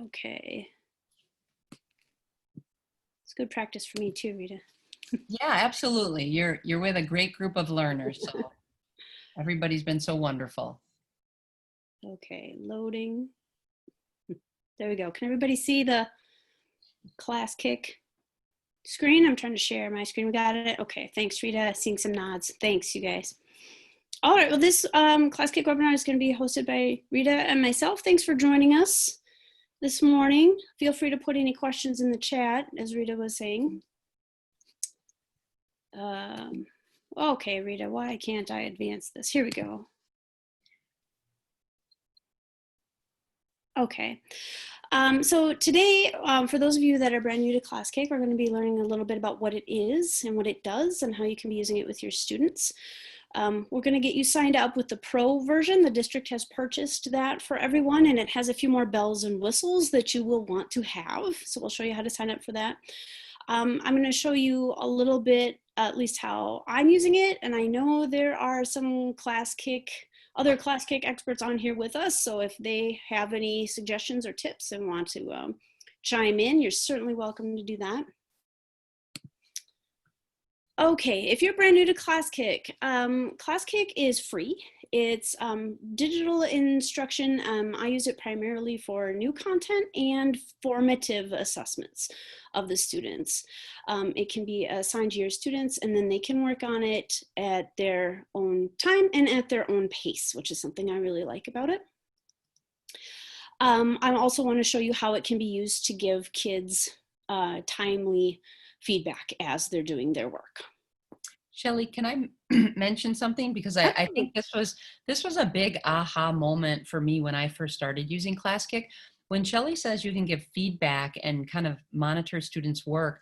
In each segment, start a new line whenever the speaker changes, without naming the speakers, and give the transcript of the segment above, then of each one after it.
Okay. It's good practice for me too, Rita.
Yeah, absolutely. You're with a great group of learners, so everybody's been so wonderful.
Okay, loading. There we go. Can everybody see the Classkick screen? I'm trying to share my screen. We got it. Okay, thanks, Rita. Seeing some nods. Thanks, you guys. All right, well, this Classkick webinar is going to be hosted by Rita and myself. Thanks for joining us this morning. Feel free to put any questions in the chat, as Rita was saying. Okay, Rita, why can't I advance this? Here we go. Okay. So today, for those of you that are brand new to Classkick, we're going to be learning a little bit about what it is and what it does and how you can be using it with your students. We're going to get you signed up with the Pro version. The district has purchased that for everyone, and it has a few more bells and whistles that you will want to have. So we'll show you how to sign up for that. I'm going to show you a little bit, at least how I'm using it. And I know there are some other Classkick experts on here with us. So if they have any suggestions or tips and want to chime in, you're certainly welcome to do that. Okay, if you're brand new to Classkick, Classkick is free. It's digital instruction. I use it primarily for new content and formative assessments of the students. It can be assigned to your students, and then they can work on it at their own time and at their own pace, which is something I really like about it. I also want to show you how it can be used to give kids timely feedback as they're doing their work.
Shelley, can I mention something? Because I think this was a big aha moment for me when I first started using Classkick. When Shelley says you can give feedback and kind of monitor students' work,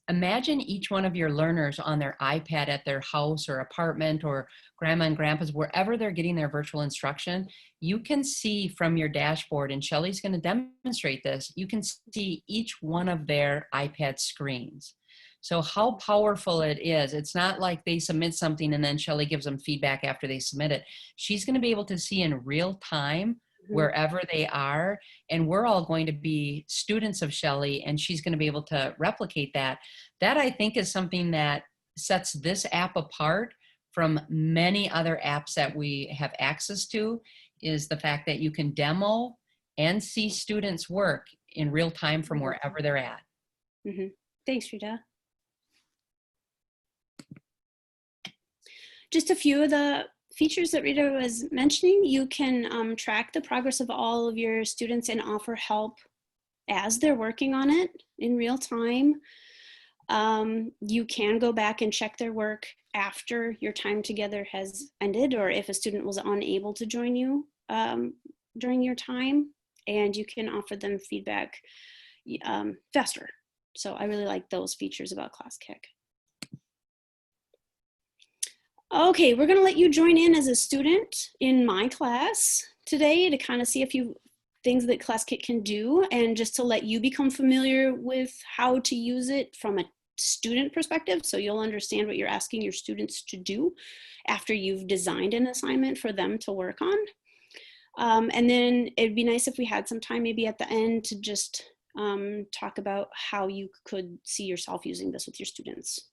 imagine each one of your learners on their iPad at their house or apartment or grandma and grandpa's, wherever they're getting their virtual instruction. You can see from your dashboard, and Shelley's going to demonstrate this, you can see each one of their iPad screens. So how powerful it is. It's not like they submit something and then Shelley gives them feedback after they submit it. She's going to be able to see in real time wherever they are, and we're all going to be students of Shelley, and she's going to be able to replicate that. That, I think, is something that sets this app apart from many other apps that we have access to, is the fact that you can demo and see students' work in real time from wherever they're at.
Thanks, Rita. Just a few of the features that Rita was mentioning. You can track the progress of all of your students and offer help as they're working on it in real time. You can go back and check their work after your time together has ended, or if a student was unable to join you during your time, and you can offer them feedback faster. So I really like those features about Classkick. Okay, we're going to let you join in as a student in my class today to kind of see a few things that Classkick can do, and just to let you become familiar with how to use it from a student perspective, so you'll understand what you're asking your students to do after you've designed an assignment for them to work on. And then it'd be nice if we had some time maybe at the end to just talk about how you could see yourself using this with your students.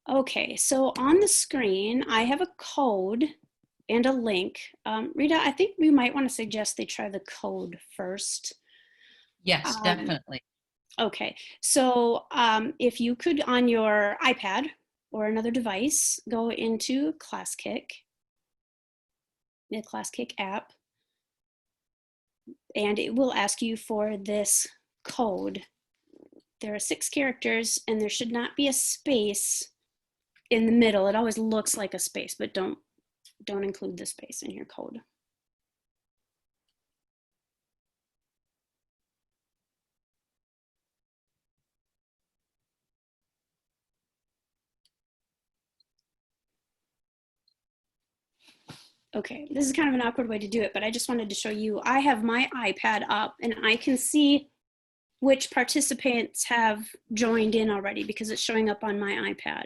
Okay, so on the screen, I have a code and a link. Rita, I think we might want to suggest they try the code first.
Yes, definitely.
Okay, so if you could, on your iPad or another device, go into Classkick, the Classkick app, and it will ask you for this code. There are 6 characters, and there should not be a space in the middle. It always looks like a space, but don't include the space in your code. Okay, this is kind of an awkward way to do it, but I just wanted to show you, I have my iPad up and I can see which participants have joined in already because it's showing up on my iPad.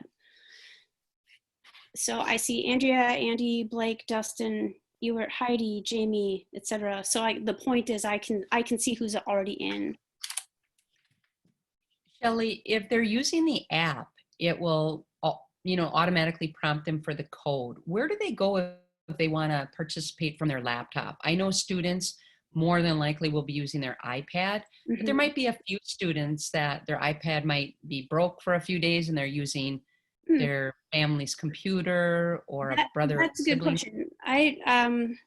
So I see Andrea, Andy, Blake, Dustin, Ewart, Heidi, Jamie, etc. So the point is I can see who's already in.
Shelley, if they're using the app, it will, automatically prompt them for the code. Where do they go if they want to participate from their laptop? I know students more than likely will be using their iPad, but there
Mhm.
might be a few students that their iPad might be broke for a few days and they're using
Hmm.
their family's computer or a brother or
That's a good
sibling.
question.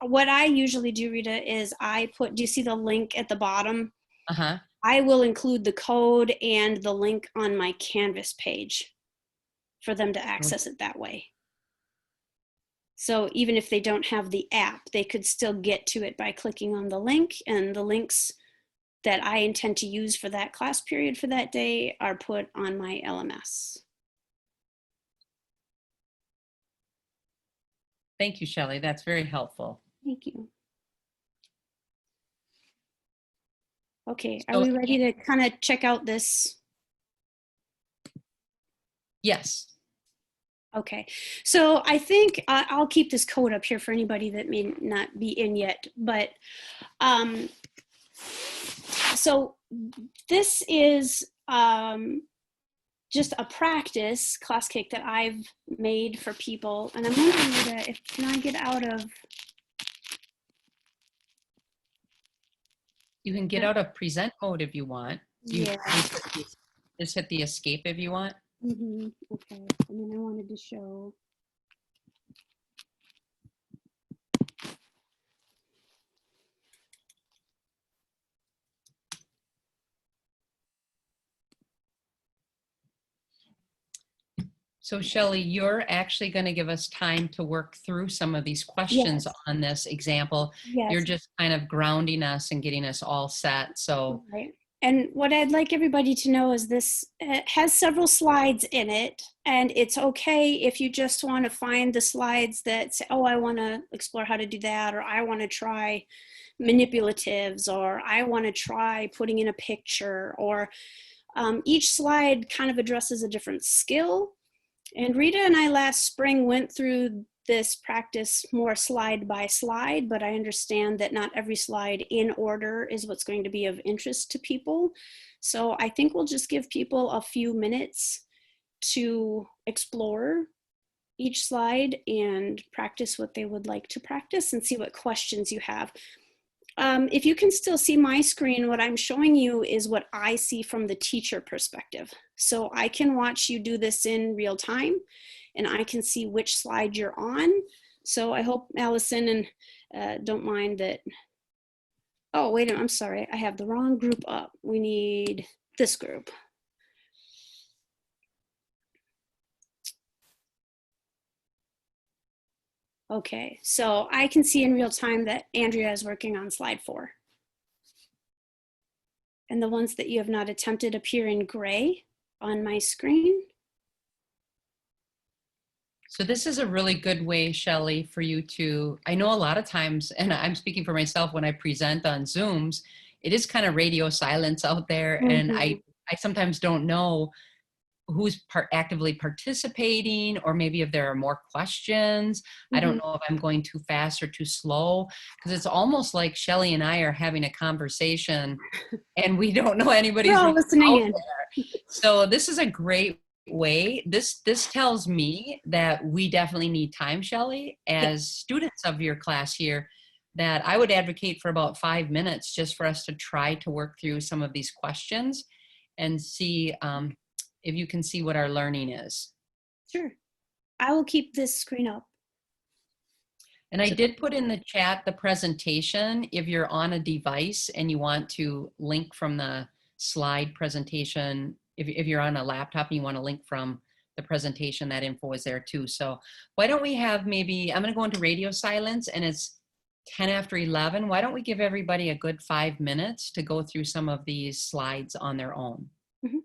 What I usually do, Rita, is do you see the link at the bottom?
Uh-huh.
I will include the code and the link on my Canvas page for them to access it that way. So even if they don't have the app, they could still get to it by clicking on the link, and the links that I intend to use for that class period for that day are put on my LMS.
Thank you, Shelley. That's very helpful.
Thank you. Okay, are
So,
we ready to kind of check out this?
yes.
Okay, so I think I'll keep this code up here for anybody that may not be in yet, but so this is just a practice Classkick that I've made for people, and I'm wondering if can I get out of.
You can get out of present mode if you want. You
Yeah.
just hit the escape if you want.
Okay, and then I wanted to show.
So Shelley, you're actually going to give us time to work through some of these questions
Yes.
on this example. You're
Yes.
just kind of grounding us and getting us all set. So,
Right. And what I'd like everybody to know is this has several slides in it, and it's okay if you just want to find the slides that say, oh, I want to explore how to do that, or I want to try manipulatives, or I want to try putting in a picture, or each slide kind of addresses a different skill. And Rita and I last spring went through this practice more slide by slide, but I understand that not every slide in order is what's going to be of interest to people. So I think we'll just give people a few minutes to explore each slide and practice what they would like to practice and see what questions you have. If you can still see my screen, what I'm showing you is what I see from the teacher perspective. So I can watch you do this in real time, and I can see which slide you're on. So I hope Allison and don't mind that. Oh, wait a minute, I'm sorry. I have the wrong group up. We need this group. Okay, so I can see in real time that Andrea is working on slide 4. And the ones that you have not attempted appear in gray on my screen.
so this is a really good way, Shelley, for you to, I know a lot of times, and I'm speaking for myself when I present on Zooms, it is kind of radio silence out there. And
Mhm.
I sometimes don't know who's actively participating, or maybe if there are more questions. I don't
Mhm.
know if I'm going too fast or too slow, because it's almost like Shelley and I are having a conversation and we don't know
We're
anybody's
all
really
listening
out
in.
there. So this is a great way. This tells me that we definitely need time, Shelley,
Yeah,
as students of your class here, that I would advocate for about 5 minutes just for us to try to work through some of these questions and see if you can see what our learning is.
sure. I will keep this screen up.
And I
So,
did put in the chat the presentation. If you're on a device and you want to link from the slide presentation, if you're on a laptop and you want to link from the presentation, that info is there too. So why don't we have maybe, I'm going to go into radio silence and it's 10 after 11. Why don't we give everybody a good 5 minutes to go through some of these slides on their own?
mhm.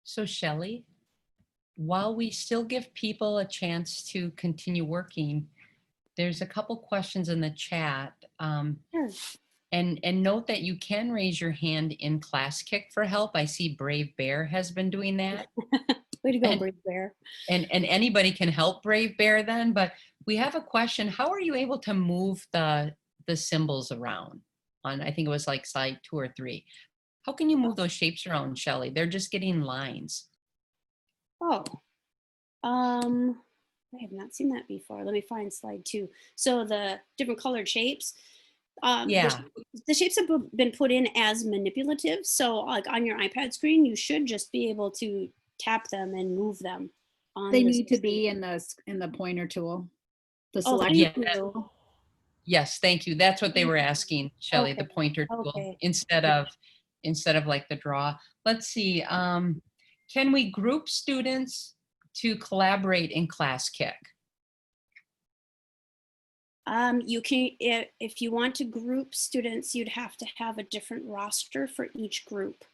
So Shelley, while we still give people a chance to continue working, there's a couple questions in the chat.
Sure.
And note that you can raise your hand in Classkick for help. I see Brave Bear has been doing that.
Way to go,
And,
Brave Bear.
and anybody can help Brave Bear then, but we have a question. How are you able to move the symbols around on, I think it was like slide 2 or 3? How can you move those shapes around, Shelley? They're just getting lines.
Oh, I have not seen that before. Let me find slide 2. So the different colored shapes.
Yeah.
The shapes have been put in as manipulative. So like on your iPad screen, you should just be able to tap them and move them on
They
this.
need to be in the pointer tool, the
Oh,
select
Yeah.
thank you.
Yes, thank you. That's what they
Thank
were
you.
asking, Shelley, the
Okay.
pointer tool
Okay.
instead of like the draw. Let's see. Can we group students to collaborate in Classkick?
You can, if you want to group students, you'd have to have a different roster for each group.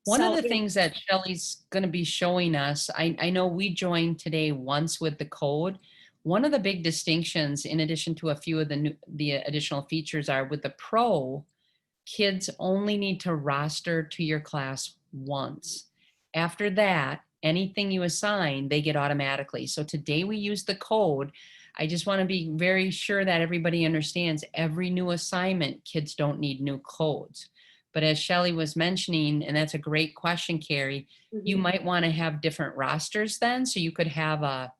One of
So
the things that Shelley's going to be showing us, I know we joined today once with the code. One of the big distinctions, in addition to a few of the additional features, are with the Pro, kids only need to roster to your class once. After that, anything you assign, they get automatically. So today we use the code. I just want to be very sure that everybody understands every new assignment, kids don't need new codes. But as Shelley was mentioning, and that's a great question, Carrie, you might want to have different rosters then. So you could have a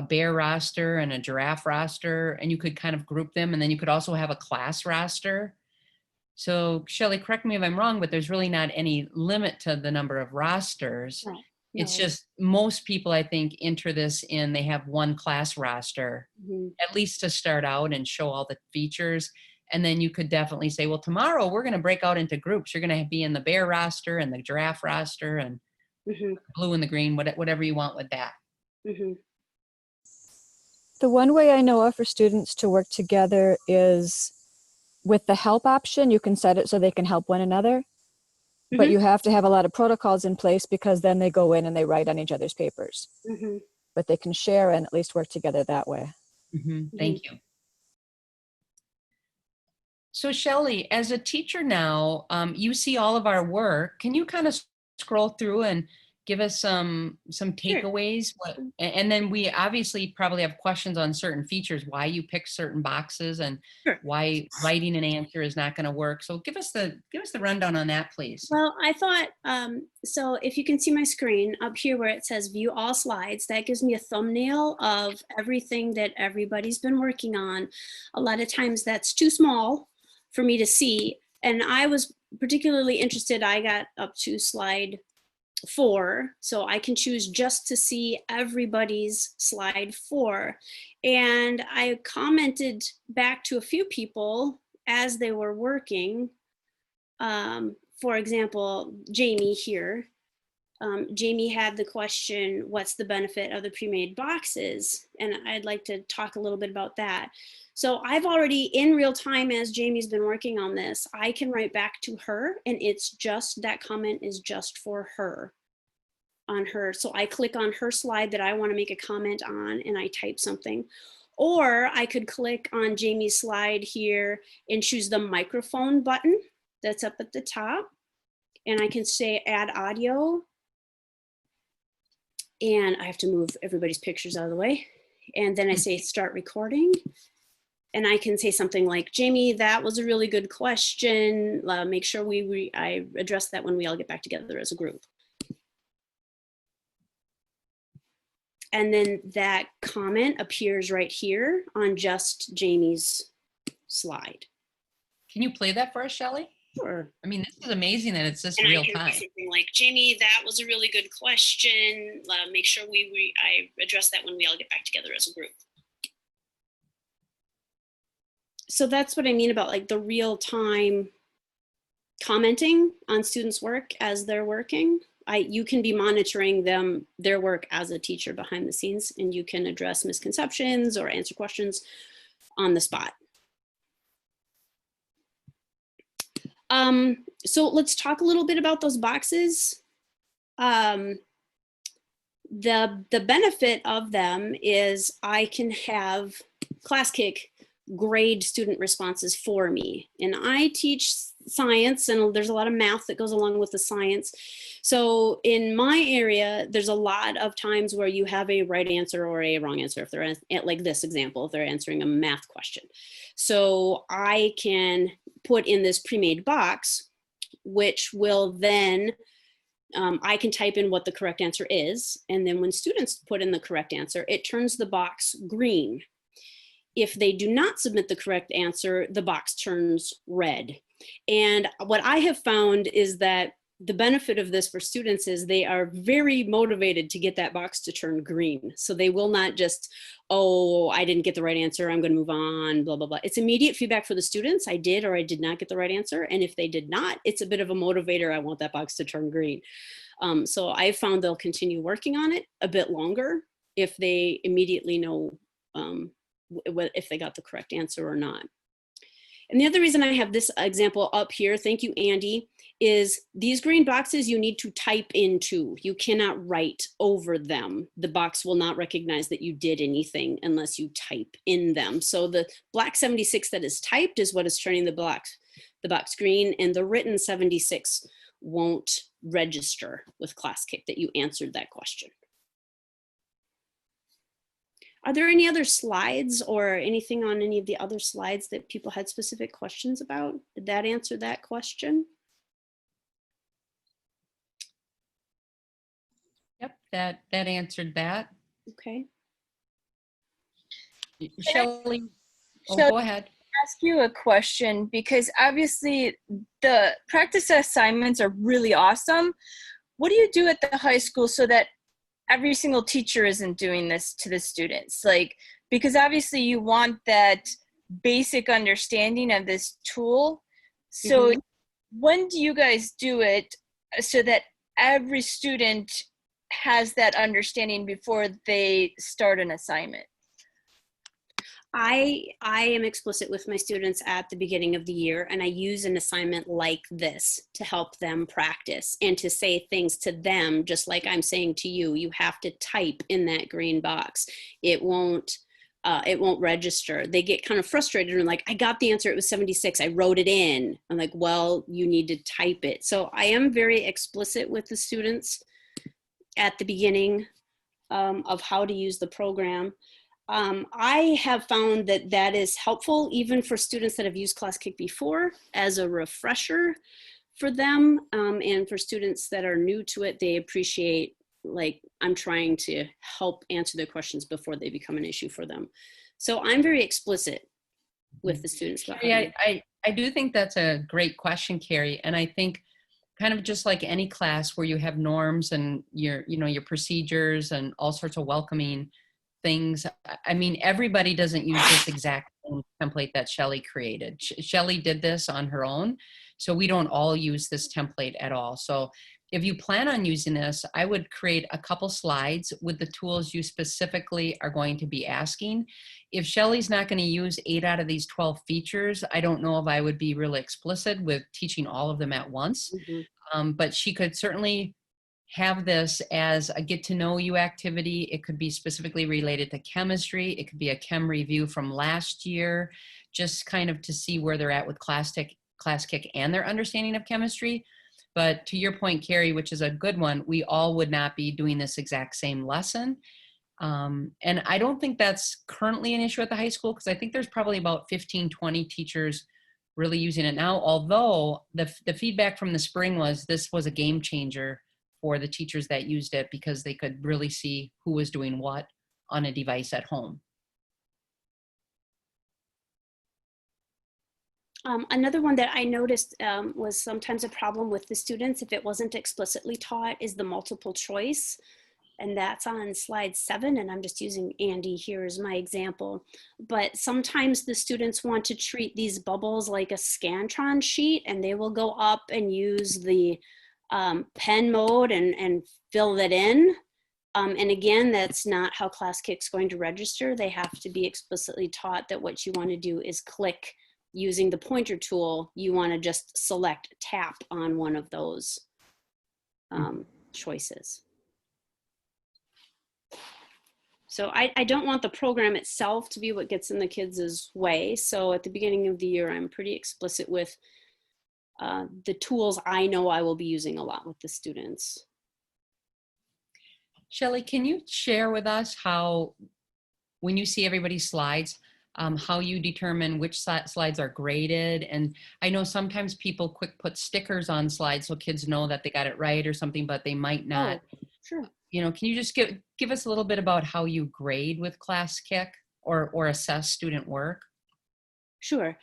bear roster and a giraffe roster, and you could kind of group them. And then you could also have a class roster. So Shelley, correct me if I'm wrong, but there's really not any limit to the number of rosters.
no,
It's
no.
just most people, I think, enter this in, they have one class roster, at least to start out and show all the features. And then you could definitely say, well, tomorrow we're going to break out into groups. You're going to be in the bear roster and the giraffe roster and blue and the green, whatever you want with that.
The one way I know of for students to work together is with the help option. You can set it so they can help one another, but you have to have a lot of protocols in place because then they go in and they write on each other's papers. But they can share and at least work together that way.
Thank you. So Shelley, as a teacher now, you see all of our work. Can you kind of scroll through and give us some takeaways? And then we obviously probably have questions on certain features, why you pick certain boxes and why writing an answer is not going to work. So give us the rundown on that, please.
Well, I thought, so if you can see my screen up here where it says view all slides, that gives me a thumbnail of everything that everybody's been working on. A lot of times that's too small for me to see. And I was particularly interested, I got up to slide 4, so I can choose just to see everybody's slide 4. And I commented back to a few people as they were working. For example, Jamie here. Jamie had the question, what's the benefit of the pre-made boxes? And I'd like to talk a little bit about that. So I've already, in real time, as Jamie's been working on this, I can write back to her, and it's just, that comment is just for her, on her. So I click on her slide that I want to make a comment on, and I type something. Or I could click on Jamie's slide here and choose the microphone button that's up at the top. And I can say add audio. And I have to move everybody's pictures out of the way. And then I say start recording. And I can say something like, Jamie, that was a really good question. Make sure I address that when we all get back together as a group. And then that comment appears right here on just Jamie's slide.
Can you play that for us, Shelley?
Sure.
I mean, this is amazing that it's this
And
real
I can
time.
say something like, Jamie, that was a really good question. Make sure I address that when we all get back together as a group. So that's what I mean about like the real time commenting on students' work as they're working. You can be monitoring their work as a teacher behind the scenes, and you can address misconceptions or answer questions on the spot. So let's talk a little bit about those boxes. The benefit of them is I can have Classkick grade student responses for me. And I teach science, and there's a lot of math that goes along with the science. So in my area, there's a lot of times where you have a right answer or a wrong answer. If they're like this example, if they're answering a math question. So I can put in this pre-made box, which will then I can type in what the correct answer is. And then when students put in the correct answer, it turns the box green. If they do not submit the correct answer, the box turns red. And what I have found is that the benefit of this for students is they are very motivated to get that box to turn green. So they will not just, oh, I didn't get the right answer, I'm going to move on, blah, blah, blah. It's immediate feedback for the students. I did or I did not get the right answer. And if they did not, it's a bit of a motivator. I want that box to turn green. So I've found they'll continue working on it a bit longer if they immediately know if they got the correct answer or not. And the other reason I have this example up here, thank you, Andy, is these green boxes you need to type into. You cannot write over them. The box will not recognize that you did anything unless you type in them. So the black 76 that is typed is what is turning the box green, and the written 76 won't register with Classkick that you answered that question. Are there any other slides or anything on any of the other slides that people had specific questions about? Did that answer that question?
Yep, that answered that.
Okay.
Shelley,
Shelley,
go ahead.
Ask you a question, because obviously the practice assignments are really awesome. What do you do at the high school so that every single teacher isn't doing this to the students? Like, because obviously you want that basic understanding of this tool. So when do you guys do it so that every student has that understanding before they start an assignment?
I am explicit with my students at the beginning of the year, and I use an assignment like this to help them practice and to say things to them, just like I'm saying to you. You have to type in that green box. It won't register. They get kind of frustrated and like, I got the answer, it was 76, I wrote it in. I'm like, well, you need to type it. So I am very explicit with the students at the beginning of how to use the program. I have found that that is helpful even for students that have used Classkick before as a refresher for them, and for students that are new to it, they appreciate, like, I'm trying to help answer their questions before they become an issue for them. So I'm very explicit with the students.
Carrie, I do think that's a great question, Carrie, and I think kind of just like any class where you have norms and your procedures and all sorts of welcoming things. I mean, everybody doesn't use this exact template that Shelley created. Shelley did this on her own, so we don't all use this template at all. So if you plan on using this, I would create a couple slides with the tools you specifically are going to be asking. If Shelley's not going to use 8 out of these 12 features, I don't know if I would be really explicit with teaching all of them at once. But she could certainly have this as a get to know you activity. It could be specifically related to chemistry. It could be a chem review from last year, just kind of to see where they're at with Classkick and their understanding of chemistry. But to your point, Carrie, which is a good one, we all would not be doing this exact same lesson. And I don't think that's currently an issue at the high school, because I think there's probably about 15, 20 teachers really using it now, although the feedback from the spring was this was a game changer for the teachers that used it, because they could really see who was doing what on a device at home.
Another one that I noticed was sometimes a problem with the students, if it wasn't explicitly taught, is the multiple choice. And that's on slide 7, and I'm just using Andy here as my example. But sometimes the students want to treat these bubbles like a Scantron sheet, and they will go up and use the pen mode and fill that in. And again, that's not how Classkick's going to register. They have to be explicitly taught that what you want to do is click using the pointer tool. You want to just select tap on one of those choices. So I don't want the program itself to be what gets in the kids' way. So at the beginning of the year, I'm pretty explicit with the tools I know I will be using a lot with the students.
Shelley, can you share with us how, when you see everybody's slides, how you determine which slides are graded? And I know sometimes people quick put stickers on slides so kids know that they got it right or something, but they might not.
Oh, sure.
You know, can you just give us a little bit about how you grade with Classkick or assess student work?
Sure.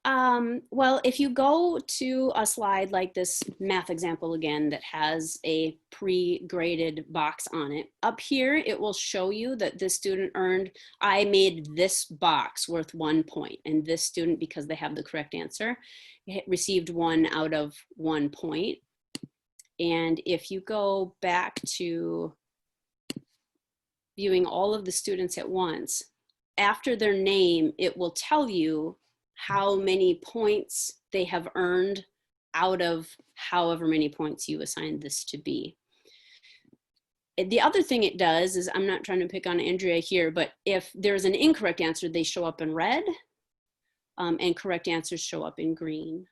Well, if you go to a slide like this math example again that has a pre-graded box on it, up here it will show you that this student earned, I made this box worth 1 point, and this student, because they have the correct answer, received 1 out of 1 point. And if you go back to viewing all of the students at once, after their name, it will tell you how many points they have earned out of however many points you assigned this to be. The other thing it does is, I'm not trying to pick on Andrea here, but if there's an incorrect answer, they show up in red, and correct answers show up in green.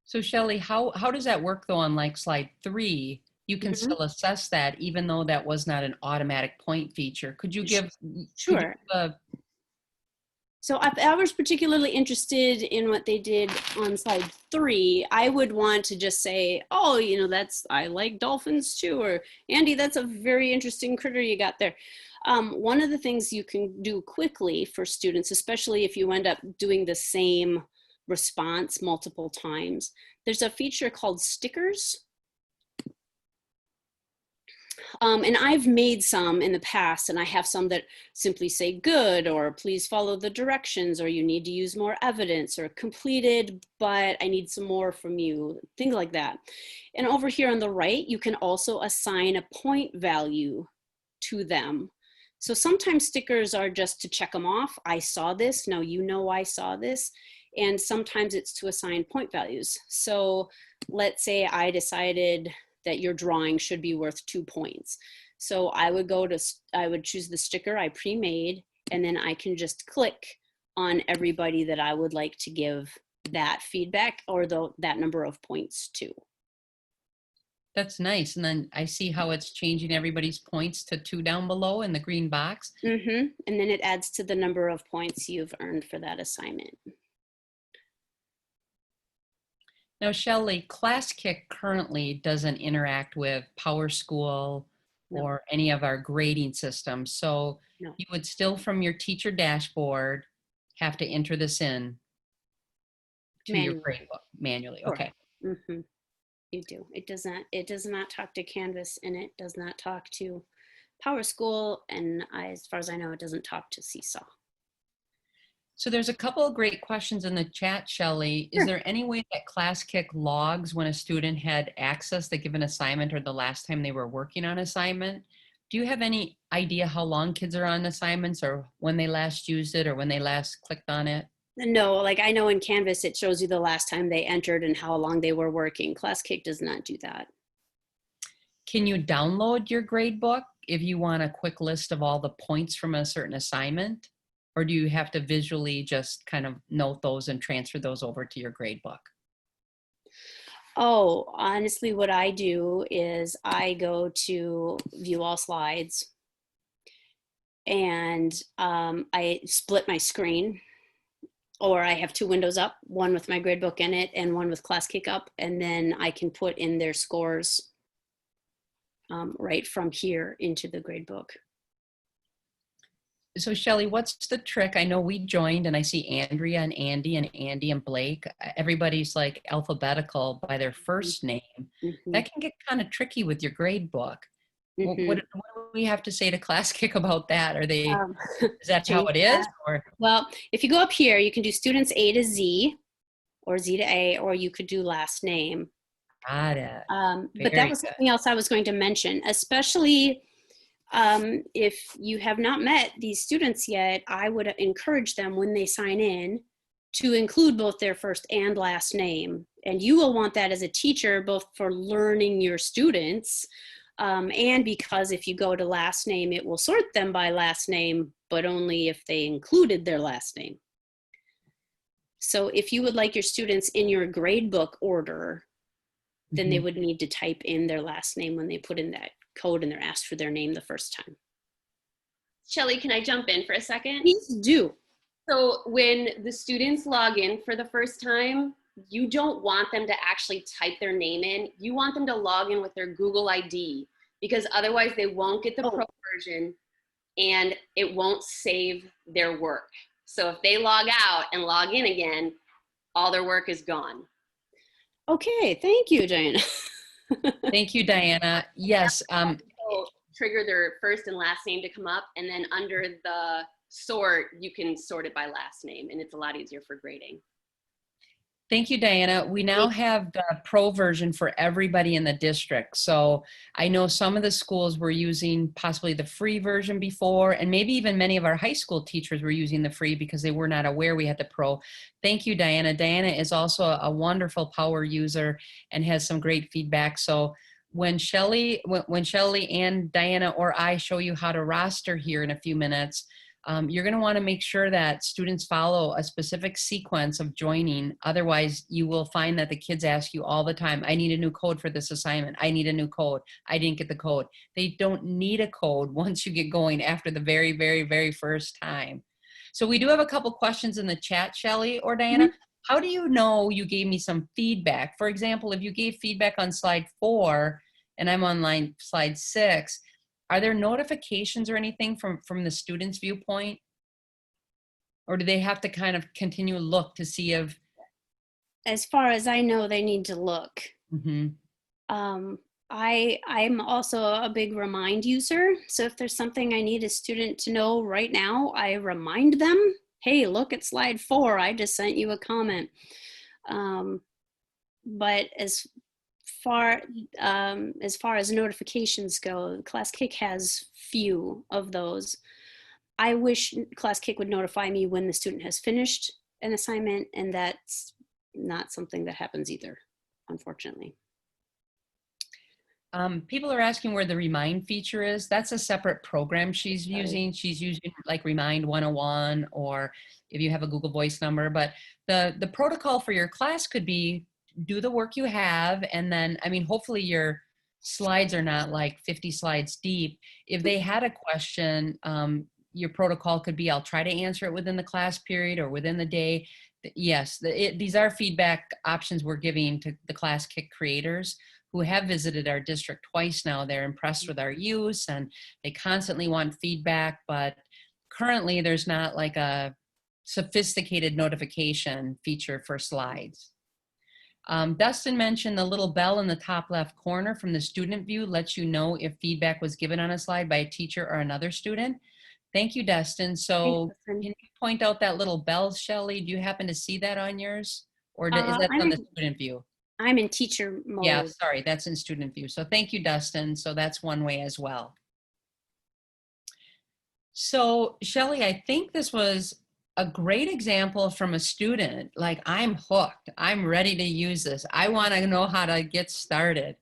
So Shelley, how does that work though on like slide 3? You can still assess that even though that was not an automatic point feature. Could you give,
Sure. So if I was particularly interested in what they did on slide 3, I would want to just say, oh, you know, I like dolphins too, or Andy, that's a very interesting critter you got there. One of the things you can do quickly for students, especially if you end up doing the same response multiple times, there's a feature called stickers. And I've made some in the past, and I have some that simply say good, or please follow the directions, or you need to use more evidence, or completed, but I need some more from you, things like that. And over here on the right, you can also assign a point value to them. So sometimes stickers are just to check them off. I saw this, now you know I saw this. And sometimes it's to assign point values. So let's say I decided that your drawing should be worth 2 points. So I would choose the sticker I pre-made, and then I can just click on everybody that I would like to give that feedback or that number of points to.
That's nice. And then I see how it's changing everybody's points to 2 down below in the green box.
And then it adds to the number of points you've earned for that assignment.
Now, Shelley, Classkick currently doesn't interact with PowerSchool or any of our grading systems. So you would still, from your teacher dashboard, have to enter this in to your gradebook manually.
Sure.
Okay.
You do. It does not talk to Canvas, and it does not talk to PowerSchool, and as far as I know, it doesn't talk to Seesaw.
So there's a couple of great questions in the chat, Shelley. Is there any way that Classkick logs when a student had accessed a given assignment or the last time they were working on assignment? Do you have any idea how long kids are on assignments, or when they last used it, or when they last clicked on it?
No, like I know in Canvas, it shows you the last time they entered and how long they were working. Classkick does not do that.
Can you download your gradebook if you want a quick list of all the points from a certain assignment? Or do you have to visually just kind of note those and transfer those over to your gradebook?
Oh, honestly, what I do is I go to view all slides, and I split my screen, or I have 2 windows up, one with my gradebook in it and one with Classkick up, and then I can put in their scores right from here into the gradebook.
So Shelley, what's the trick? I know we joined and I see Andrea and Andy and Blake. Everybody's like alphabetical by their first name. That can get kind of tricky with your grade book. What do we have to say to Classkick about that? Are they, is that how it is? Or?
Well, if you go up here, you can do students A to Z, or Z to A, or you could do last name.
Got it.
But that was something else I was going to mention, especially if you have not met these students yet. I would encourage them when they sign in to include both their first and last name And you will want that as a teacher, both for learning your students, and because if you go to last name, it will sort them by last name, but only if they included their last name. So if you would like your students in your gradebook order, then they would need to type in their last name when they put in that code and they're asked for their name the first time.
Shelly, can I jump in for a second?
Please do.
So when the students log in for the first time, you don't want them to actually type their name in. You want them to log in with their Google ID, because otherwise they won't get the pro version and it won't save their work. So if they log out and log in again, all their work is gone.
Okay, thank you, Diana.
Thank you, Diana. Yes.
So trigger their first and last name to come up, and then under the sort, you can sort it by last name, and it's a lot easier for grading.
Thank you, Diana. We now have the pro version for everybody in the district. So I know some of the schools were using possibly the free version before, and maybe even many of our high school teachers were using the free because they were not aware we had the pro. Thank you, Diana. Diana is also a wonderful power user and has some great feedback. So when Shelly and Diana or I show you how to roster here in a few minutes, you're going to want to make sure that students follow a specific sequence of joining. Otherwise, you will find that the kids ask you all the time, I need a new code for this assignment. I need a new code. I didn't get the code. They don't need a code once you get going after the very, very, very first time. So we do have a couple questions in the chat, Shelly or Diana. How do you know you gave me some feedback? For example, if you gave feedback on slide 4 and I'm on slide 6, are there notifications or anything from the student's viewpoint? Or do they have to kind of continue to look to see if?
As far as I know, they need to look. I'm also a big remind user. So if there's something I need a student to know right now, I remind them, hey, look at slide 4. I just sent you a comment. But as far as notifications go, Classkick has few of those. I wish Classkick would notify me when the student has finished an assignment, and that's not something that happens either, unfortunately.
People are asking where the remind feature is. That's a separate program she's using. She's using like Remind 101, or if you have a Google Voice number. But the protocol for your class could be do the work you have, and then, I mean, hopefully your slides are not like 50 slides deep. If they had a question, your protocol could be, I'll try to answer it within the class period or within the day. Yes, these are feedback options we're giving to the Classkick creators who have visited our district twice now. They're impressed with our use and they constantly want feedback, but currently there's not like a sophisticated notification feature for slides. Dustin mentioned the little bell in the top left corner from the student view lets you know if feedback was given on a slide by a teacher or another student. Thank you, Dustin. So can you point out that little bell, Shelly? Do you happen to see that on yours? Or is that on the student view?
I'm in teacher mode.
Yeah, sorry, that's in student view. So thank you, Dustin. So that's one way as well. So Shelly, I think this was a great example from a student. Like, I'm hooked. I'm ready to use this. I want to know how to get started.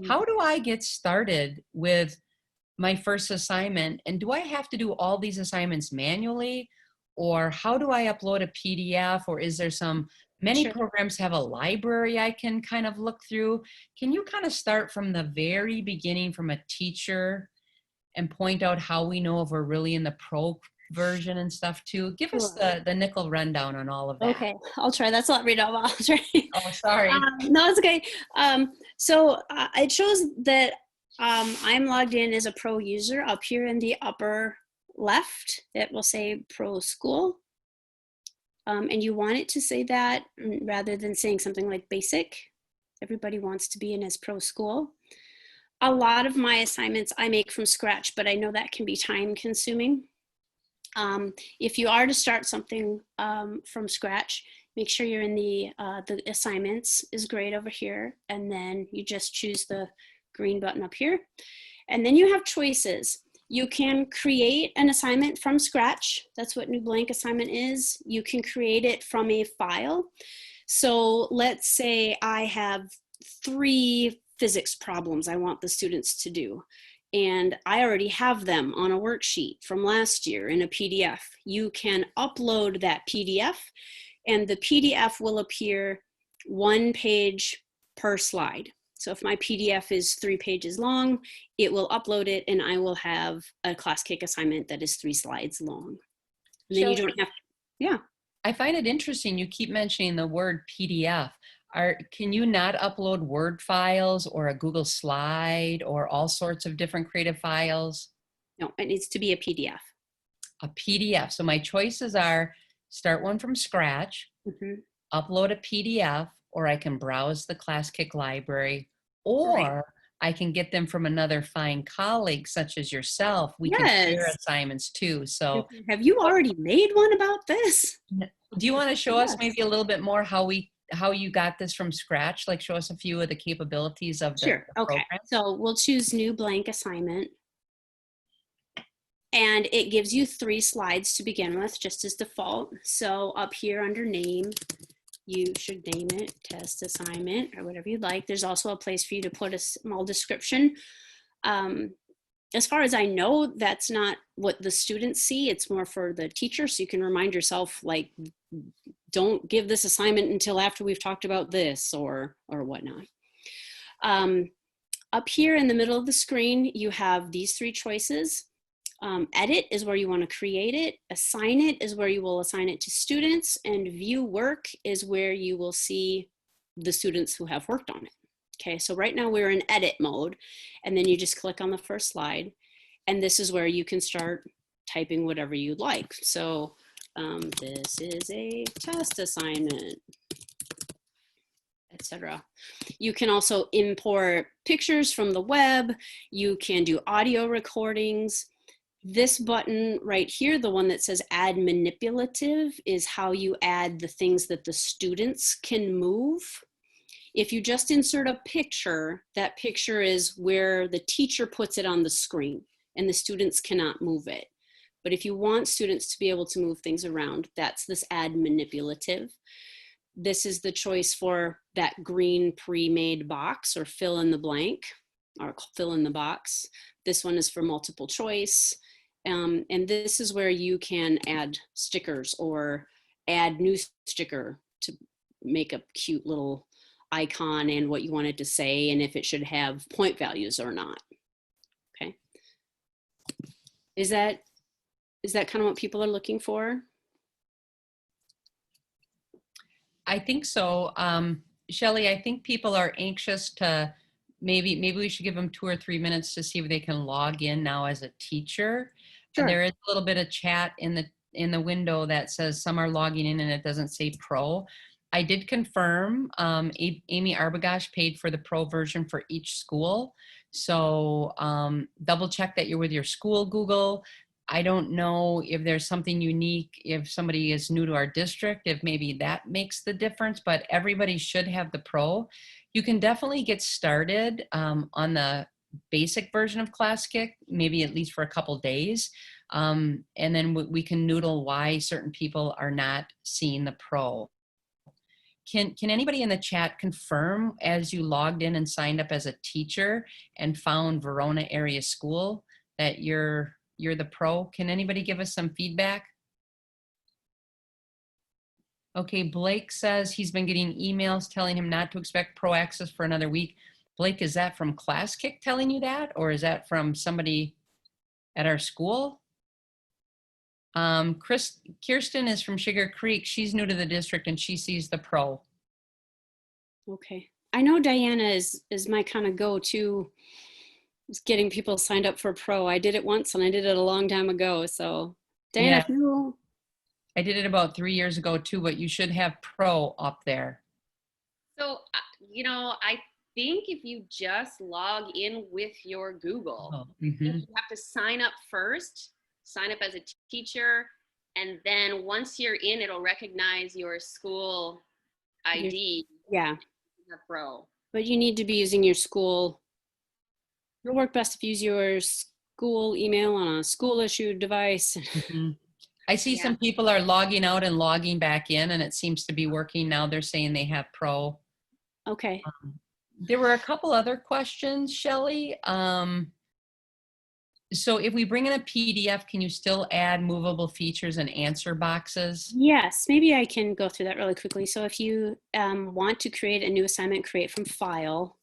How do I get started with my first assignment? And do I have to do all these assignments manually? Or how do I upload a PDF? Or is there many programs have a library I can kind of look through. Can you kind of start from the very beginning from a teacher and point out how we know if we're really in the pro version and stuff too? Give us the nickel rundown on all of that.
Okay, I'll try. That's a lot to read out loud.
Oh, sorry.
No, it's okay. So it shows that I'm logged in as a pro user. Up here in the upper left, it will say pro school. And you want it to say that rather than saying something like basic. Everybody wants to be in as pro school. A lot of my assignments I make from scratch, but I know that can be time consuming. If you are to start something from scratch, make sure you're in the assignments is great over here. And then you just choose the green button up here. And then you have choices. You can create an assignment from scratch. That's what New Blank Assignment is. You can create it from a file. So let's say I have 3 physics problems I want the students to do, and I already have them on a worksheet from last year in a PDF. You can upload that PDF, and the PDF will appear 1 page per slide. So if my PDF is 3 pages long, it will upload it, and I will have a Classkick assignment that is 3 slides long. And then you don't have, yeah.
I find it interesting you keep mentioning the word PDF. Can you not upload Word files or a Google slide or all sorts of different creative files?
No, it needs to be a PDF.
A PDF. So my choices are start one from scratch, upload a PDF, or I can browse the Classkick library, or I can get them from another fine colleague such as yourself. We can share assignments too. So
have you already made one about this?
do you want to show us maybe a little bit more how you got this from scratch? Like show us a few of the capabilities of the
Okay.
program.
So we'll choose new blank assignment. And it gives you 3 slides to begin with, just as default. So up here under name, you should name it test assignment or whatever you'd like. There's also a place for you to put a small description. As far as I know, that's not what the students see. It's more for the teacher. So you can remind yourself, like, don't give this assignment until after we've talked about this or whatnot. Up here in the middle of the screen, you have these 3 choices. Edit is where you want to create it. Assign it is where you will assign it to students. And view work is where you will see the students who have worked on it. Okay, so right now we're in edit mode, and then you just click on the first slide, and this is where you can start typing whatever you'd like. So this is a test assignment, etc. You can also import pictures from the web. You can do audio recordings. This button right here, the one that says add manipulative, is how you add the things that the students can move. If you just insert a picture, that picture is where the teacher puts it on the screen and the students cannot move it. But if you want students to be able to move things around, that's this add manipulative. This is the choice for that green pre-made box, or fill in the blank, or fill in the box. This one is for multiple choice. And this is where you can add stickers or add new sticker to make a cute little icon and what you want it to say, and if it should have point values or not. Okay. Is that kind of what people are looking for?
I think so. Shelley, I think people are anxious to maybe we should give them 2 or 3 minutes to see if they can log in now as a teacher.
Sure.
There is a little bit of chat in the window that says some are logging in and it doesn't say pro. I did confirm Amy Arbogast paid for the pro version for each school. So double check that you're with your school Google. I don't know if there's something unique, if somebody is new to our district, if maybe that makes the difference, but everybody should have the pro. You can definitely get started on the basic version of Classkick, maybe at least for a couple days. And then we can noodle why certain people are not seeing the pro. Can anybody in the chat confirm, as you logged in and signed up as a teacher and found Verona Area School, that you're the pro? Can anybody give us some feedback? Okay, Blake says he's been getting emails telling him not to expect pro access for another week. Blake, is that from Classkick telling you that, or is that from somebody at our school? Kirsten is from Sugar Creek. She's new to the district and she sees the pro.
Okay. I know Diana is my kind of go-to, is getting people signed up for pro. I did it once and I did it a long time ago. So Diana,
Yeah.
if you...
I did it about 3 years ago too, but you should have pro up there.
So, I think if you just log in with your Google, you have to sign up first, sign up as a teacher, and then once you're in, it'll recognize your school ID.
Yeah.
Pro.
But you need to be using your school. It'll work best if you use your school email on a school issued device.
I see
Yeah.
some people are logging out and logging back in, and it seems to be working now. They're saying they have Pro.
Okay.
There were a couple other questions, Shelley. So if we bring in a PDF, can you still add movable features and answer boxes?
Yes, maybe I can go through that really quickly. So if you want to create a new assignment, create from file.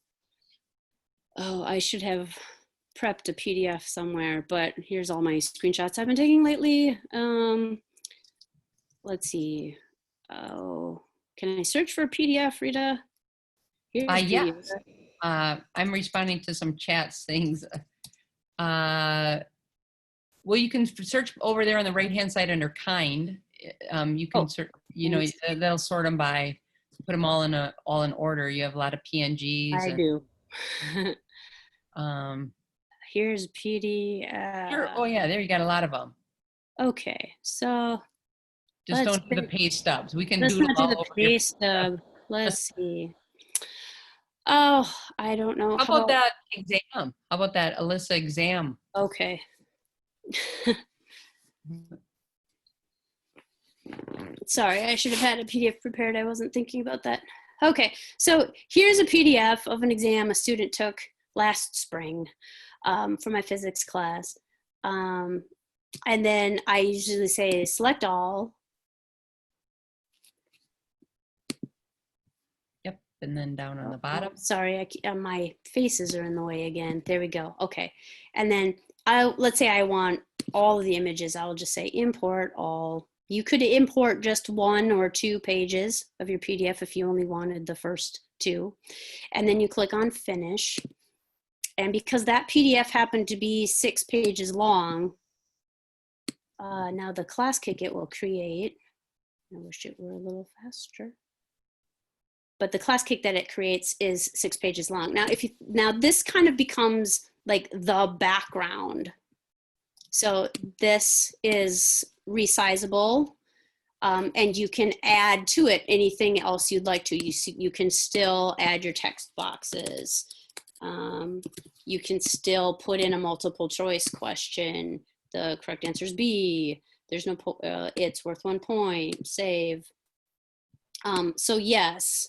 Oh, I should have prepped a PDF somewhere, but here's all my screenshots I've been taking lately. Let's see. Oh, can I search for a PDF, Rita? Here's
Yeah.
PDF.
I'm responding to some chats things. Well, you can search over there on the right-hand side under kind. You can search, you know, they'll sort them by, put them all in order. You have a lot of PNGs.
I do.
Um,
Here's PDF.
sure. Oh yeah, there you got a lot of them.
Okay, so
Just
let's
don't do the pay stubs. We can
let's
doodle
not do
all
the
over
pay
your.
stub. Let's see. Oh, I don't know.
How about that exam? How about that Alyssa exam?
Okay. Sorry, I should have had a PDF prepared. I wasn't thinking about that. Okay, so here's a PDF of an exam a student took last spring for my physics class. And then I usually say select all.
Yep, and then down on the bottom.
Oh, sorry, my faces are in the way again. There we go. Okay, and then let's say I want all of the images. I'll just say import all. You could import just 1 or 2 pages of your PDF if you only wanted the first 2. And then you click on finish. And because that PDF happened to be 6 pages long, now the Classkick it will create. I wish it were a little faster. But the Classkick that it creates is 6 pages long. Now this kind of becomes like the background. So this is resizable, and you can add to it anything else you'd like to. You can still add your text boxes. You can still put in a multiple choice question. The correct answer is B. There's no, it's worth 1 point, save. So yes.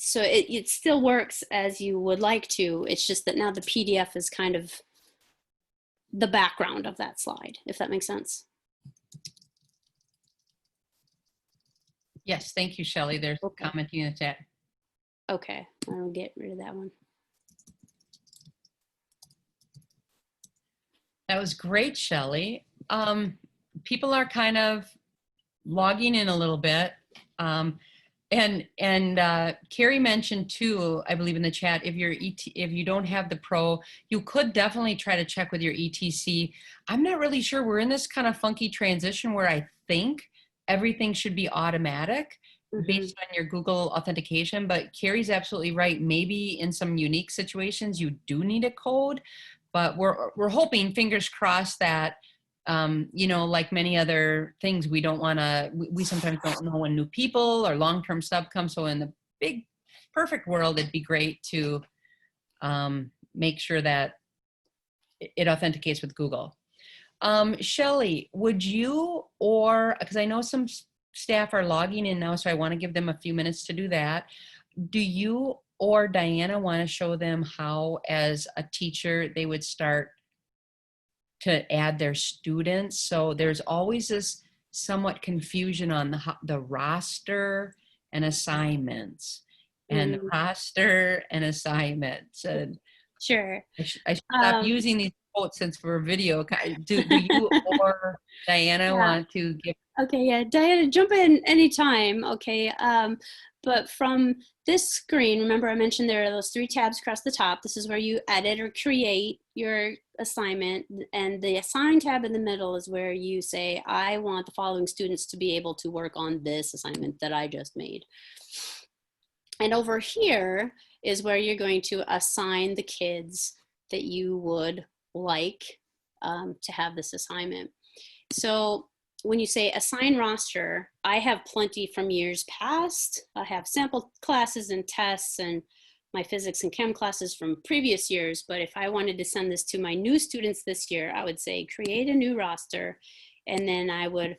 So it still works as you would like to. It's just that now the PDF is kind of the background of that slide, if that makes sense.
Yes, thank you, Shelley. There's commenting in the chat.
Okay, I'll get rid of that one.
That was great, Shelley. People are kind of logging in a little bit. And Carrie mentioned too, I believe in the chat, if you don't have the Pro, you could definitely try to check with your ETC. I'm not really sure. We're in this kind of funky transition where I think everything should be automatic based on your Google authentication, but Carrie's absolutely right. Maybe in some unique situations you do need a code, but we're hoping, fingers crossed, that you know, like many other things, we sometimes don't know when new people or long-term sub come. So in the big perfect world, it'd be great to make sure that it authenticates with Google. Shelley, would you, or because I know some staff are logging in now, so I want to give them a few minutes to do that. Do you or Diana want to show them how, as a teacher, they would start to add their students? So there's always this somewhat confusion on the roster and assinements, and the roster and assignments. And
sure.
I should stop using these quotes since we're video. Do you or Diana want to give?
Okay, yeah, Diana, jump in anytime. Okay, but from this screen, remember I mentioned there are those 3 tabs across the top. This is where you edit or create your assignment, and the assign tab in the middle is where you say, I want the following students to be able to work on this assignment that I just made. And over here is where you're going to assign the kids that you would like to have this assignment. So when you say assign roster, I have plenty from years past. I have sample classes and tests and my physics and chem classes from previous years, but if I wanted to send this to my new students this year, I would say create a new roster, and then I would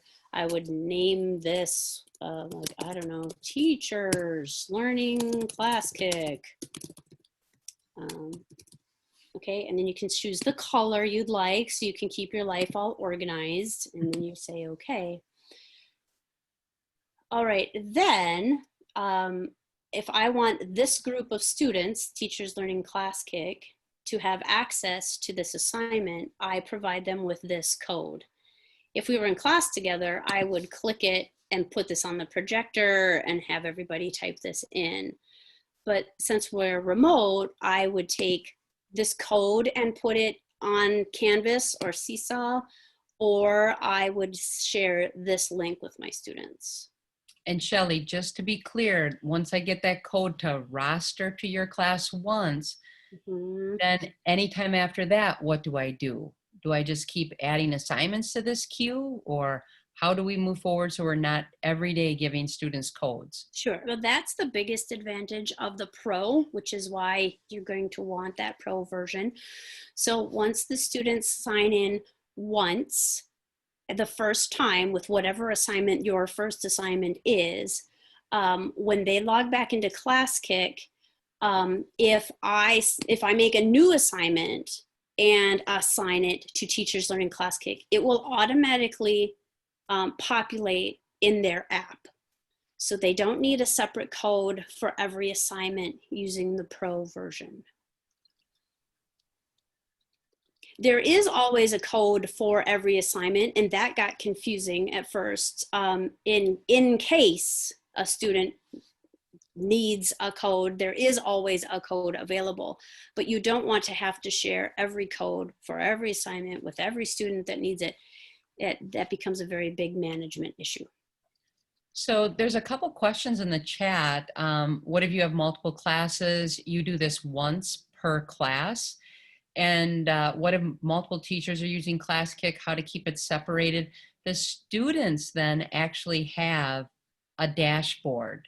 name this like, I don't know, teachers learning Classkick. Okay, and then you can choose the color you'd like, so you can keep your life all organized, and then you say okay. All right, then if I want this group of students, teachers learning Classkick, to have access to this assignment, I provide them with this code. If we were in class together, I would click it and put this on the projector and have everybody type this in. But since we're remote, I would take this code and put it on Canvas or Seesaw, or I would share this link with my students.
And Shelley, just to be clear, once I get that code to roster to your class once, then anytime after that, what do I do? Do I just keep adding assignments to this queue, or how do we move forward so we're not every day giving students codes?
Sure. Well, that's the biggest advantage of the Pro, which is why you're going to want that Pro version. So once the students sign in once, the first time with whatever assignment your first assignment is, when they log back into Classkick, if I make a new assignment and assign it to Teachers Learning Classkick, it will automatically populate in their app. So they don't need a separate code for every assignment using the Pro version. There is always a code for every assignment, and that got confusing at first. In case a student needs a code, there is always a code available, but you don't want to have to share every code for every assignment with every student that needs it. That becomes a very big management issue.
So there's a couple questions in the chat. What if you have multiple classes? You do this once per class. And what if multiple teachers are using Classkick, how to keep it separated? The students then actually have a dashboard.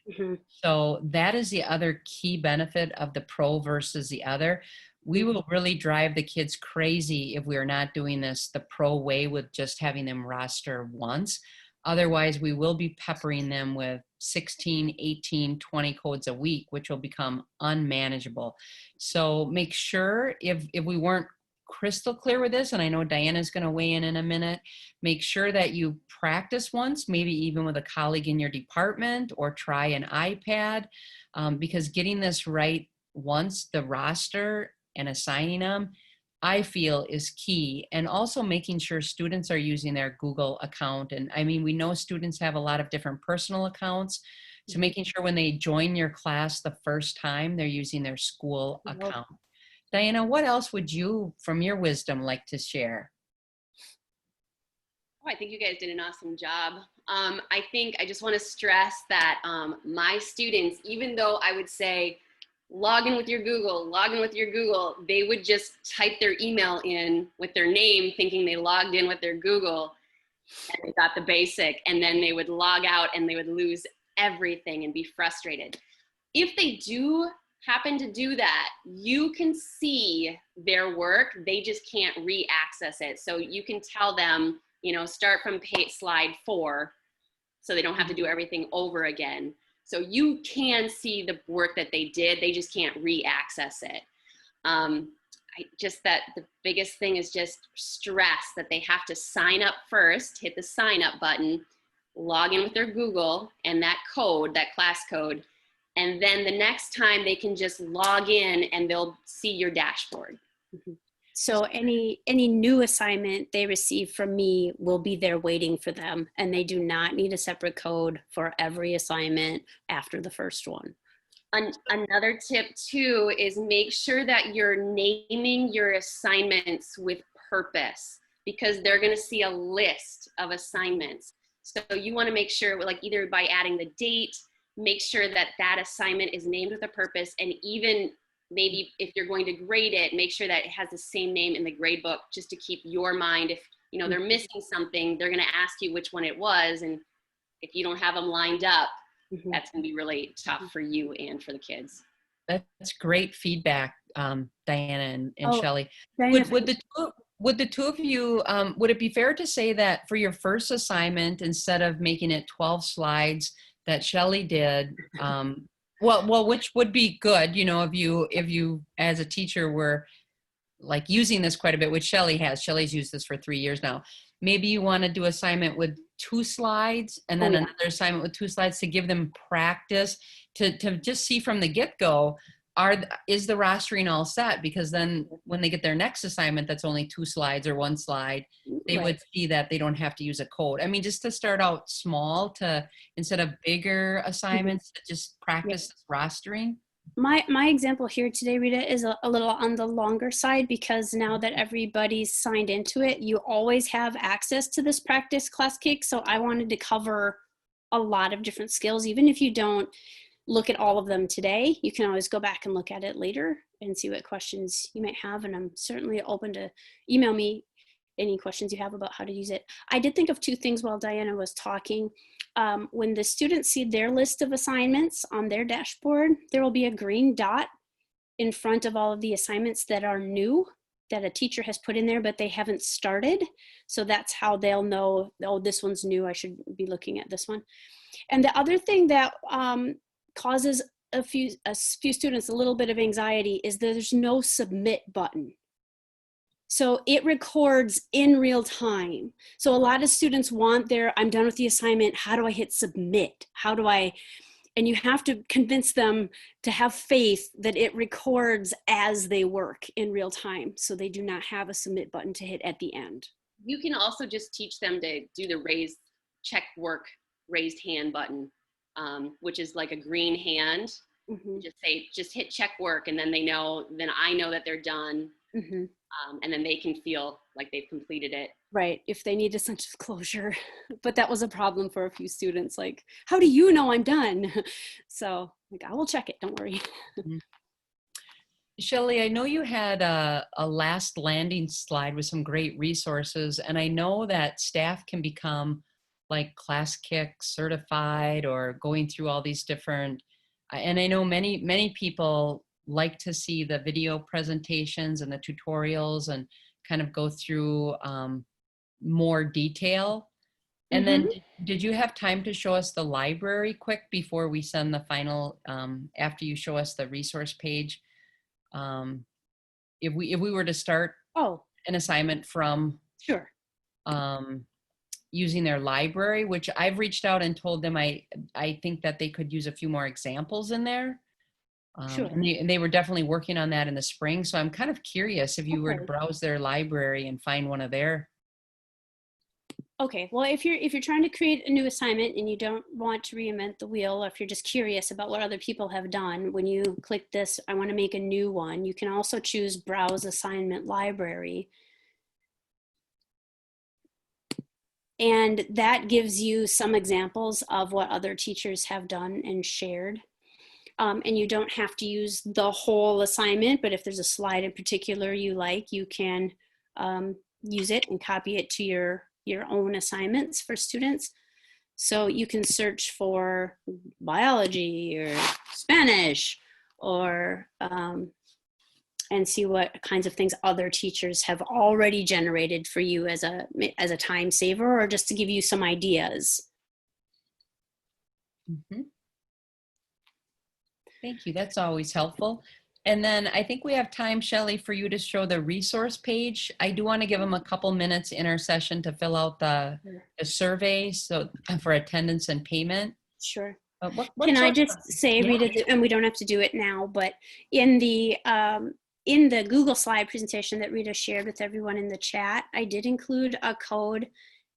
So that is the other key benefit of the Pro versus the other. We will really drive the kids crazy if we're not doing this the Pro way with just having them roster once. Otherwise, we will be peppering them with 16, 18, 20 codes a week, which will become unmanageable. So make sure, if we weren't crystal clear with this, and I know Diana's going to weigh in a minute, make sure that you practice once, maybe even with a colleague in your department, or try an iPad, because getting this right once, the roster and assigning them, I feel is key. And also making sure students are using their Google account. And I mean, we know students have a lot of different personal accounts. So making sure when they join your class the first time, they're using their school account. Diana, what else would you, from your wisdom, like to share?
Oh, I think you guys did an awesome job. I think I just want to stress that my students, even though I would say, log in with your Google, they would just type their email in with their name thinking they logged in with their Google and they got the basic, and then they would log out and they would lose everything and be frustrated. If they do happen to do that, you can see their work, they just can't re-access it. So you can tell them, you know, start from slide 4 so they don't have to do everything over again. So you can see the work that they did, they just can't re-access it. That the biggest thing is just stress that they have to sign up first, hit the sign up button, log in with their Google and that code, that class code, and then the next time they can just log in and they'll see your dashboard.
So any new assignment they receive from me will be there waiting for them, and they do not need a separate code for every assignment after the first one.
Another tip too is make sure that you're naming your assignments with purpose, because they're going to see a list of assignments. So you want to make sure, like, either by adding the date, make sure that that assignment is named with a purpose, and even maybe if you're going to grade it, make sure that it has the same name in the grade book, just to keep your mind, if you know they're missing something, they're going to ask you which one it was, and if you don't have them lined up, that's going to be really tough for you and for the kids.
That's great feedback, Diana and
Oh,
Shelley.
Diana,
Would would the two would the two of you would it be fair to say that for your first assignment, instead of making it 12 slides that Shelley did, well, which would be good, you know, if you as a teacher were like using this quite a bit, which Shelley has. Shelley's used this for 3 years now. Maybe you want to do assignment with 2 slides and
Oh,
then
yeah.
another assignment with 2 slides to give them practice to just see from the get-go, is the rostering all set? Because then when they get their next assignment that's only 2 slides or 1 slide, they
Right.
would see that they don't have to use a code. I mean, just to start out small, to instead of bigger assignments, to just practice this rostering.
My example here today, Rita, is a little on the longer side, because now that everybody's signed into it, you always have access to this practice Classkick. So I wanted to cover a lot of different skills. Even if you don't look at all of them today, you can always go back and look at it later and see what questions you might have. And I'm certainly open to email me any questions you have about how to use it. I did think of 2 things while Diana was talking. When the students see their list of assignments on their dashboard, there will be a green dot in front of all of the assignments that are new, that a teacher has put in there, but they haven't started. So that's how they'll know, oh, this one's new, I should be looking at this one. And the other thing that causes a few students a little bit of anxiety is that there's no submit button. So it records in real time. So a lot of students want their, I'm done with the assignment, how do I hit submit? How do I, and you have to convince them to have faith that it records as they work in real time. So they do not have a submit button to hit at the end.
You can also just teach them to do the check work raised hand button, which is like a green hand.
Mm-hmm.
Just hit check work, and then then I know that they're done.
Mm-hmm.
And then they can feel like they've completed it.
Right, if they need a sense of closure. But that was a problem for a few students, like, how do you know I'm done? So like, I will check it, don't worry.
Shelley, I know you had a last landing slide with some great resources, and I know that staff can become like Classkick certified or going through all these different, and I know many people like to see the video presentations and the tutorials and kind of go through more detail. And then did you have time to show us the library quick before we send the final, after you show us the resource page? If we were to start an assignment from
Sure.
Using their library, which I've reached out and told them I think that they could use a few more examples in there.
Sure.
And they were definitely working on that in the spring. So I'm kind of curious if you were to browse their library and find one of their.
Okay, well, if you're trying to create a new assignment and you don't want to reinvent the wheel, or if you're just curious about what other people have done, when you click this, I want to make a new one, you can also choose Browse Assignment Library. And that gives you some examples of what other teachers have done and shared. And you don't have to use the whole assignment, but if there's a slide in particular you like, you can use it and copy it to your own assignments for students. So you can search for biology or Spanish or and see what kinds of things other teachers have already generated for you as a time saver, or just to give you some ideas.
Mm-hmm. Thank you. That's always helpful. And then I think we have time, Shelley, for you to show the resource page. I do want to give them a couple minutes in our session to fill out the survey, so for attendance and payment.
Sure.
What
Can I just say, Rita, and we don't have to do it now, but in the Google slide presentation that Rita shared with everyone in the chat, I did include a code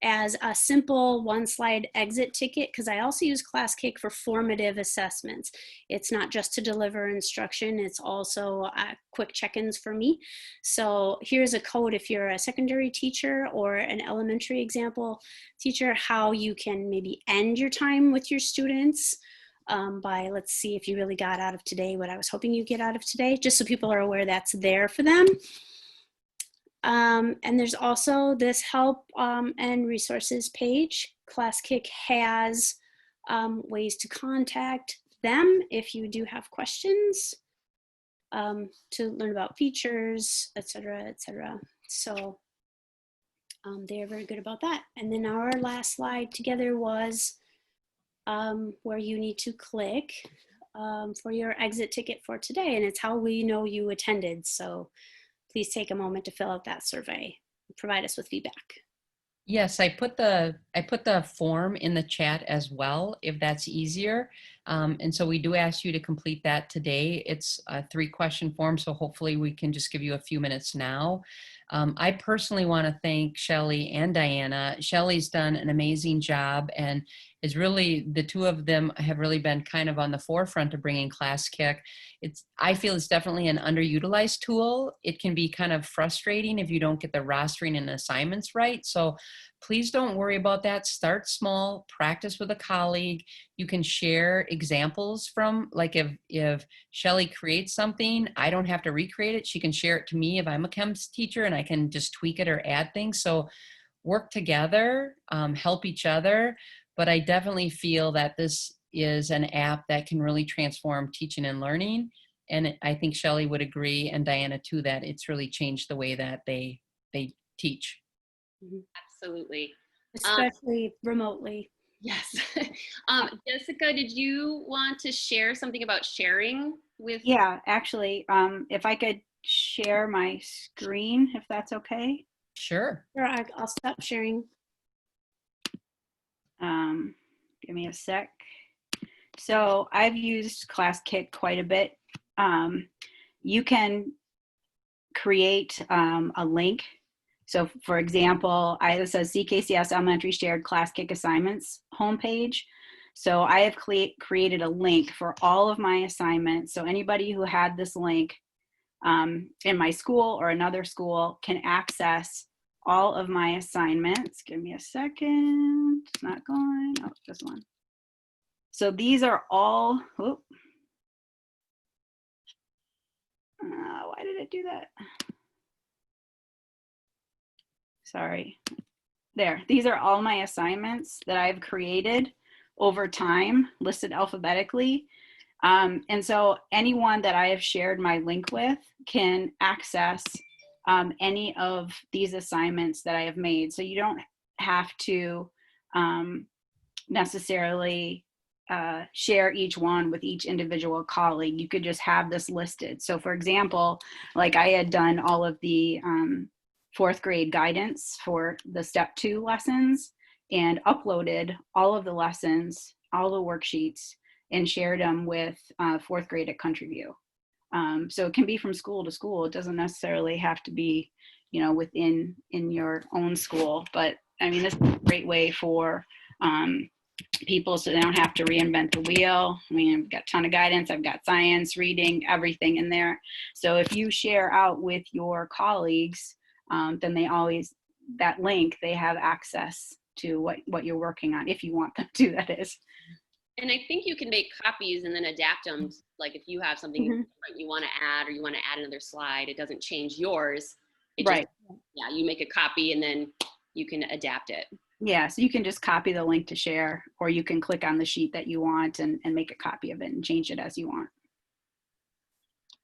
as a simple 1-slide exit ticket, because I also use Classkick for formative assessments. It's not just to deliver instruction, it's also quick check-ins for me. So here's a code if you're a secondary teacher or an elementary example teacher, how you can maybe end your time with your students by, let's see if you really got out of today what I was hoping you get out of today, just so people are aware that's there for them. And there's also this help and resources page. Classkick has ways to contact them if you do have questions. to learn about features, etc., etc. So they are very good about that. And then our last slide together was where you need to click for your exit ticket for today, and it's how we know you attended. So please take a moment to fill out that survey. Provide us with feedback.
Yes, I put the form in the chat as well, if that's easier. And so we do ask you to complete that today. It's a 3-question form, so hopefully we can just give you a few minutes now. I personally want to thank Shelley and Diana. Shelley's done an amazing job, and is really, the two of them have really been kind of on the forefront of bringing Classkick. I feel it's definitely an underutilized tool. It can be kind of frustrating if you don't get the rostering and assignments right. So please don't worry about that. Start small, practice with a colleague. You can share examples from, like if Shelley creates something, I don't have to recreate it. She can share it to me if I'm a chems teacher, and I can just tweak it or add things. So work together, help each other. But I definitely feel that this is an app that can really transform teaching and learning. And I think Shelley would agree, and Diana too, that it's really changed the way that they teach.
Absolutely.
Especially remotely.
Yes. Jessica, did you want to share something about sharing with?
Yeah, actually, if I could share my screen, if that's okay.
Sure.
Sure, I'll stop sharing.
Give me a sec. So I've used Classkick quite a bit. You can create a link. So for example, it says CKCS Elementary Shared Classkick Assignments homepage. So I have created a link for all of my assignments. So anybody who had this link in my school or another school can access all of my assignments. Give me a second. It's not going. Oh, just one. So these are all, why did it do that? Sorry. There, these are all my assignments that I've created over time, listed alphabetically. And so anyone that I have shared my link with can access any of these assignments that I have made. So you don't have to necessarily share each one with each individual colleague. You could just have this listed. So for example, like I had done all of the 4th grade guidance for the step 2 lessons and uploaded all of the lessons, all the worksheets, and shared them with 4th grade at Country View. So it can be from school to school. It doesn't necessarily have to be, within your own school. But I mean, this is a great way for people so they don't have to reinvent the wheel. I mean, I've got a ton of guidance. I've got science, reading, everything in there. So if you share out with your colleagues, then that link, they have access to what you're working on, if you want them to, that is.
And I think you can make copies and then adapt them. Like if you have something different you want to add, or you want to add another slide, it doesn't change yours.
Right.
Yeah, you make a copy and then you can adapt it.
Yeah, so you can just copy the link to share, or you can click on the sheet that you want and make a copy of it and change it as you want.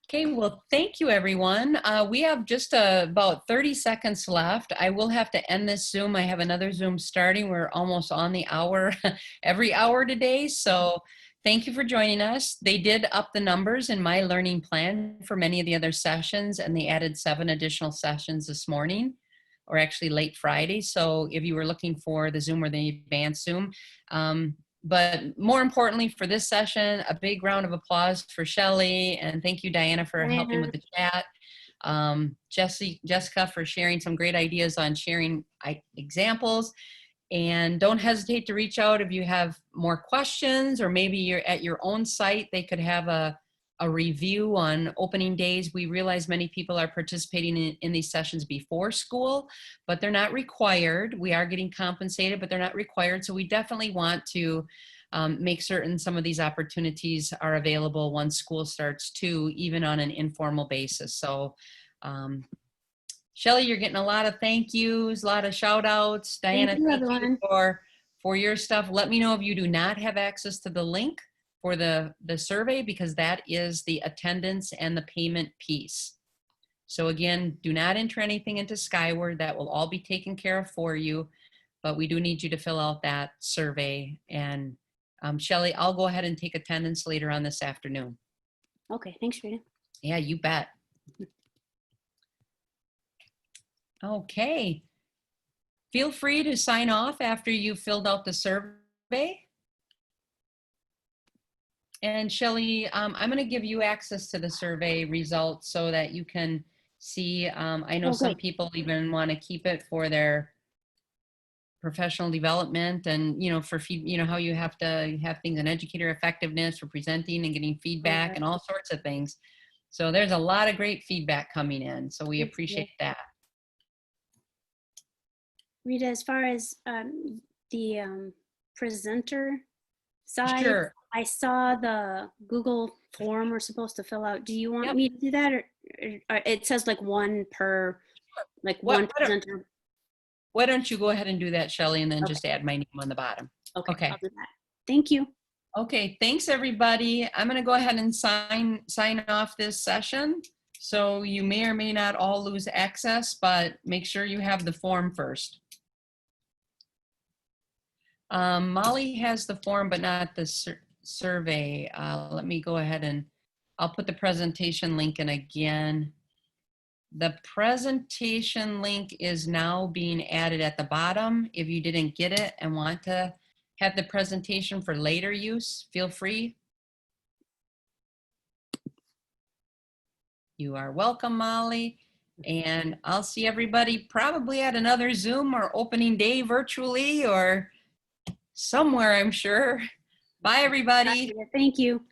Okay, well, thank you, everyone. We have just about 30 seconds left. I will have to end this Zoom. I have another Zoom starting. We're almost on the hour, every hour today. So thank you for joining us. They did up the numbers in my learning plan for many of the other sessions, and they added 7 additional sessions this morning, or actually late Friday. So if you were looking for the Zoom or the advanced Zoom, but more importantly for this session, a big round of applause for Shelley, and thank you, Diana, for helping with the chat. Jessica for sharing some great ideas on sharing examples. And don't hesitate to reach out if you have more questions, or maybe you're at your own site, they could have a review on opening days. We realize many people are participating in these sessions before school, but they're not required. We are getting compensated, but they're not required. So we definitely want to make certain some of these opportunities are available once school starts too, even on an informal basis. So Shelley, you're getting a lot of thank yous, a lot of shout outs. Diana,
Thank you, everyone.
for your stuff. Let me know if you do not have access to the link for the survey, because that is the attendance and the payment piece. So again, do not enter anything into Skyward. That will all be taken care of for you, but we do need you to fill out that survey. And Shelley, I'll go ahead and take attendance later on this afternoon.
Okay, thanks, Rita.
Yeah, you bet. Okay. Feel free to sign off after you've filled out the survey. And Shelley, I'm going to give you access to the survey results so that you can see. I know some people even want to keep it for their professional development, and for how you have to have things in educator effectiveness for presenting and getting feedback and all sorts of things. So there's a lot of great feedback coming in, so we appreciate that.
Rita, as far as the presenter side,
Sure.
I saw the Google form we're supposed to fill out. Do you want me to do that, or it says like one per, one presenter?
Why don't you go ahead and do that, Shelley, and then just add my name on the bottom.
Okay. I'll do that. Thank you.
Okay, thanks everybody. I'm going to go ahead and sign off this session. So you may or may not all lose access, but make sure you have the form first. Molly has the form, but not the survey. Let me go ahead and I'll put the presentation link in again. The presentation link is now being added at the bottom. If you didn't get it and want to have the presentation for later use, feel free. You are welcome, Molly. And I'll see everybody probably at another Zoom or opening day virtually or somewhere, I'm sure. Bye, everybody.
Thank you.